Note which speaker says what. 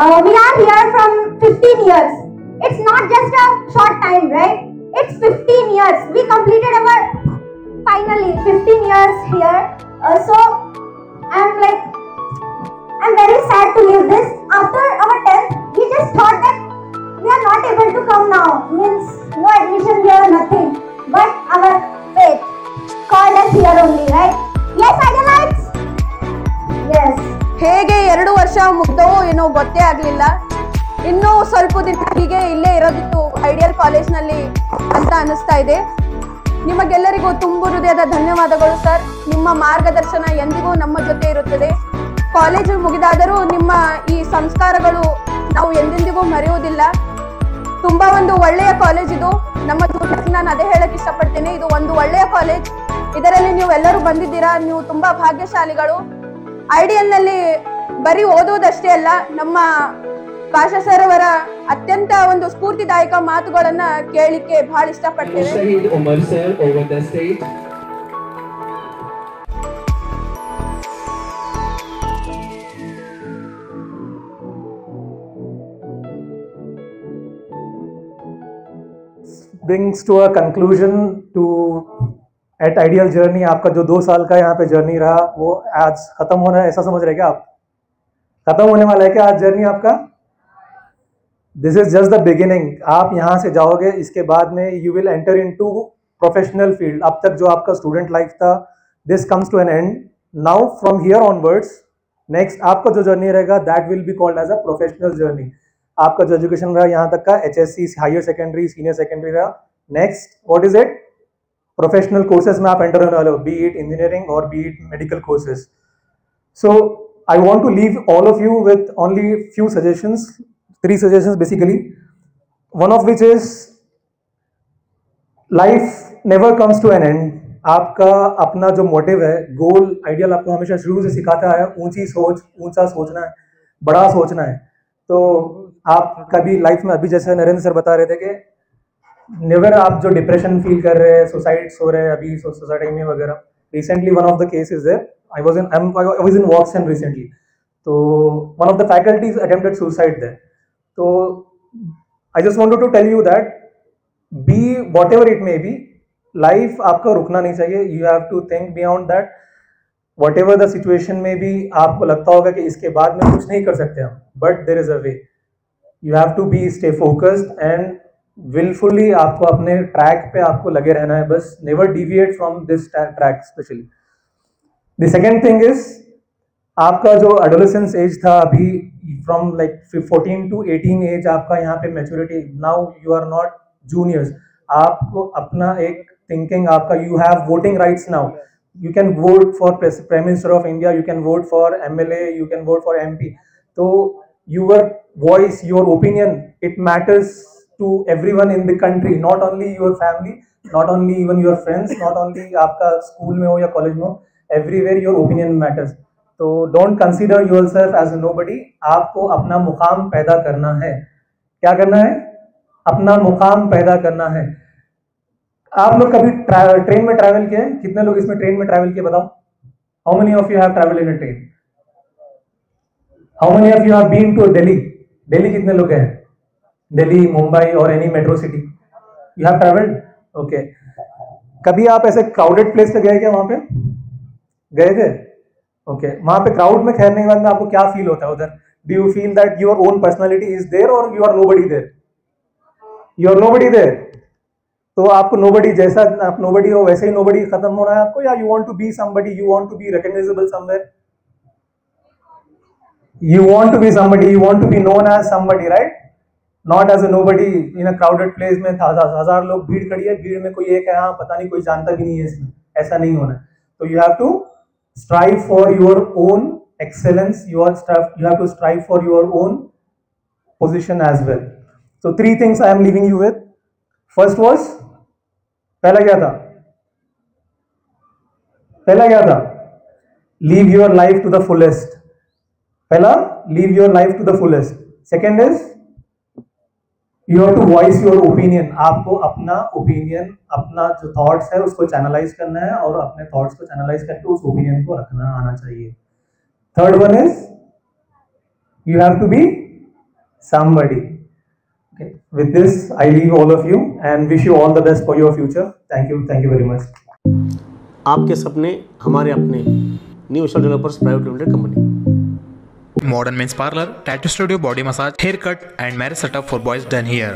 Speaker 1: We are here from 15 years. It's not just a short time, right? It's 15 years. We completed our finally 15 years here. So I'm very sad to leave this. After our 10th, we just thought that we are not able to come now. Means no admission here, nothing. But our fate called us here only, right? Yes, Idealites? Yes.
Speaker 2: ಹೇಗೆ 2 ವರ್ಷ ಮುಗ್ದವೋ ಏನೋ ಗೊತ್ತೇ ಆಗಲಿಲ್ಲ. ಇನ್ನೂ ಸ್ವಲ್ಪ ದಿನ ಹೀಗೆ ಇಲ್ಲೇ ಇರೋದಿತ್ತು ಐಡಿಯಲ್ ಕಾಲೇಜ್ನಲ್ಲಿ ಅಂತ ಅನಿಸ್ತಾ ಇದೆ. ನಿಮಗೆಲ್ಲರಿಗೂ ತುಂಬು ಹೃದಯದ ಧನ್ಯವಾದಗಳು ಸರ್. ನಿಮ್ಮ ಮಾರ್ಗದರ್ಶನ ಎಂದಿಗೂ ನಮ್ಮ ಜೊತೆ ಇರುತ್ತದೆ. ಕಾಲೇಜು ಮುಗಿದಾದರೂ ನಿಮ್ಮ ಈ ಸಂಸ್ಕಾರಗಳು ನಾವು ಎಂದೆಂದಿಗೂ ಮರೆಯುವುದಿಲ್ಲ. ತುಂಬಾ ಒಂದು ಒಳ್ಳೆಯ ಕಾಲೇಜ್ ಇದು. ನಮ್ಮ ಸ್ಟೂಡೆಂಟ್ಸ್ ನಾನು ಅದೇ ಹೇಳಕ್ ಇಷ್ಟಪಡ್ತೀನಿ, ಇದು ಒಂದು ಒಳ್ಳೆಯ ಕಾಲೇಜ್. ಇದರಲ್ಲಿ ನೀವು ಎಲ್ಲರೂ ಬಂದಿದ್ದೀರಾ, ನೀವು ತುಂಬಾ ಭಾಗ್ಯಶಾಲಿಗಳು. ಐಡಿಯಲ್ ನಲ್ಲಿ ಬರೀ ಓದೋದಷ್ಟೇ ಅಲ್ಲ, ನಮ್ಮ ಭಾಷಾ ಸರ್ ಅವರ ಅತ್ಯಂತ ಒಂದು ಸ್ಫೂರ್ತಿದಾಯಕ ಮಾತುಗಳನ್ನ ಕೇಳಲಿಕ್ಕೆ ಬಹಳ ಇಷ್ಟಪಡ್ತೇವೆ.
Speaker 3: Brings to a conclusion to at Ideal Journey. आपका जो 2 साल का यहाँ पे जर्नी रहा वो आज खत्म होना है, ऐसा समझ रहे क्या आप? खत्म होने वाला है क्या आज जर्नी आपका? This is just the beginning. आप यहाँ से जाओगे, इसके बाद में you will enter into professional field. अब तक जो आपका स्टूडेंट लाइफ था, this comes to an end. Now from here onwards next आपका जो जर्नी रहेगा that will be called as a professional journey. आपका जो एजुकेशन रहा यहाँ तक का HSC, higher secondary, senior secondary रहा. Next what is it? Professional courses में आप एंटर होने वाले हो, बी इट इंजीनियरिंग और B it medical courses. So I want to leave all of you with only few suggestions, 3 suggestions basically. One of which is life never comes to an end. आपका अपना जो motive है, गोल, ideal आपको हमेशा शुरू से सिखाता है ऊंची सोच, ऊंचा सोचना है, बड़ा सोचना है. तो आप कभी लाइफ में, अभी जैसे नरेंद्र सर बता रहे थे कि नेवर आप जो डिप्रेशन फील कर रहे हैं, सुसाइड्स हो रहे हैं अभी सोसाइटी में वगैरह. Recently one of the cases there, I was in Watson recently. So one of the faculties attempted suicide there. So I just wanted to tell you that be whatever it may be, life आपका रुकना नहीं चाहिए. You have to think beyond that. Whatever the situation may be, आपको लगता होगा कि इसके बाद में कुछ नहीं कर सकते हम, but there is a way. You have to stay focused and willfully आपको अपने ट्रैक पे आपको लगे रहना है बस. Never deviate from this track especially. The second thing is आपका जो adolescence age था अभी, from like 14 to 18 age आपका यहाँ पे maturity. Now you are not juniors. आपको अपना एक thinking, आपका you have voting rights now. You can vote for Prime Minister of India, you can vote for MLA, you can vote for MP. So your voice, your opinion, it matters to everyone in the country, not only your family, not only even your friends, not only आपका school में हो या college में हो. Everywhere your opinion matters. So don't consider yourself as a nobody. आपको अपना मुकाम पैदा करना है. क्या करना है? अपना मुकाम पैदा करना है. आप लोग कभी ट्रेन में ट्रैवल किए? कितने लोग इसमें ट्रेन में ट्रैवल किए बताओ? How many of you have traveled in a train? How many of you have been to Delhi? Delhi कितने लोग हैं? Delhi, Mumbai or any metro city? You have traveled? Okay. कभी आप ऐसे crowded place पे गए क्या? वहां पे गए थे? ओके. वहां पे क्राउड में ठहरने के बाद में आपको क्या फील होता है उधर? Do you feel that your own personality is there और you are nobody there? You are nobody there. तो आपको नोबडी, जैसा आप नोबडी हो वैसे ही नोबडी खत्म होना है आपको, या you want to be somebody, you want to be recognisable somewhere, you want to be somebody, you want to be known as somebody, right? Not as a nobody in a crowded place में 1000 लोग भीड़ खड़ी है, भीड़ में कोई एक है, हाँ पता नहीं कोई जानता भी नहीं है इसमें. ऐसा नहीं होना. तो you have to strive for your own excellence. You have to strive for your own position as well. So 3 things I am leaving you with. First was, पहला क्या था? पहला क्या था? Live your life to the fullest. पहला, live your life to the fullest. Second is, you have to voice your opinion. आपको अपना opinion, अपना जो थॉट्स है उसको चैनलाइज करना है और अपने थॉट्स को चैनलाइज करके उस ओपिनियन को रखना आना चाहिए. Third one is, you have to be somebody. Okay. With this, I leave all of you and wish you all the best for your future. Thank you very much.
Speaker 4: आपके सपने हमारे अपने, new Vishal developers private limited company.
Speaker 5: Modern men's parlor, tattoo studio, body massage, haircut and marriage setup for boys done here.